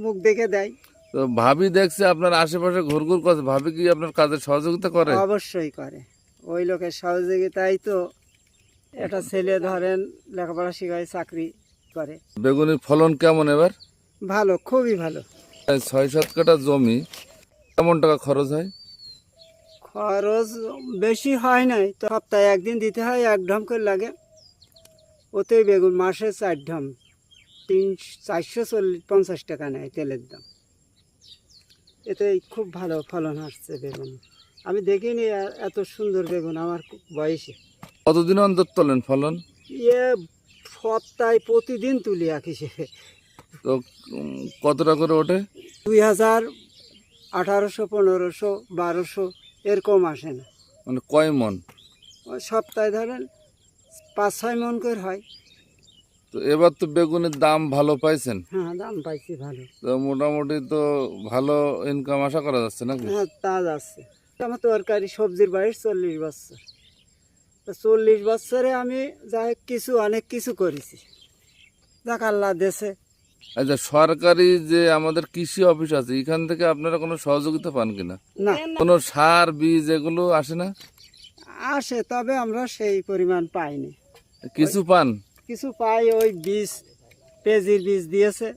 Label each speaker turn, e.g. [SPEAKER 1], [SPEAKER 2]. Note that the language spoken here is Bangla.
[SPEAKER 1] মুখ দেখে দেয়।
[SPEAKER 2] তো ভাবি দেখছে আপনার আশেপাশে ঘুরঘুর করছে, ভাবি কি আপনার কাজে সহযোগিতা করে?
[SPEAKER 1] অবশ্যই করে, ওই লোকের সহযোগিতাই তো একটা ছেলে ধরেন লেখাপড়া শিখায়, চাকরি করে।
[SPEAKER 2] বেগুনের ফলন কেমন এবার?
[SPEAKER 1] ভালো, খুবই ভালো।
[SPEAKER 2] ৬-৭ কাঠা জমি, কেমন টাকা খরচ হয়?
[SPEAKER 1] খরচ বেশি হয় নাই, তো সপ্তাহে একদিন দিতে হয়, 1 ঢম করে লাগে। ওতেই বেগুন মাসে 4 ঢম, 450 টাকা নেয় তেলের দাম। এতে খুব ভালো ফলন আসছে বেগুন। আমি দেখিনি এত সুন্দর বেগুন আমার বয়সে।
[SPEAKER 2] কতদিন অন্তর তোলেন ফলন?
[SPEAKER 1] ইয়ে সপ্তাহে প্রতিদিন তুলি এক হিসেবে।
[SPEAKER 2] তো কতটা করে ওঠে?
[SPEAKER 1] 2000, 1800, 1500, 1200 এরকম আসে না।
[SPEAKER 2] মানে কয় মন?
[SPEAKER 1] ওই সপ্তাহে ধরেন 5-6 মন করে হয়।
[SPEAKER 2] তো এবার তো বেগুনের দাম ভালো পাইছেন,
[SPEAKER 1] হ্যাঁ, দাম পাইছি ভালো।
[SPEAKER 2] তো মোটামুটি তো ভালো ইনকাম আশা করা যাচ্ছে নাকি?
[SPEAKER 1] হ্যাঁ, তা যাচ্ছে। আমার তরকারি সবজির বয়স 40 বছর। তো 40 বছরে আমি যাই কিছু অনেক কিছু করেছি, যাক আল্লাহ দেশে।
[SPEAKER 2] আচ্ছা, সরকারি যে আমাদের কৃষি অফিস আছে, এখান থেকে আপনারা কোনো সহযোগিতা পান কিনা?
[SPEAKER 1] না,
[SPEAKER 2] কোনো সার বীজ এগুলো আসে না?
[SPEAKER 1] আসে, তবে আমরা সেই পরিমাণ পাইনি।
[SPEAKER 2] কিছু পান?
[SPEAKER 1] কিছু পাই, ওই বীজ, পেঁজির বীজ দিয়েছে।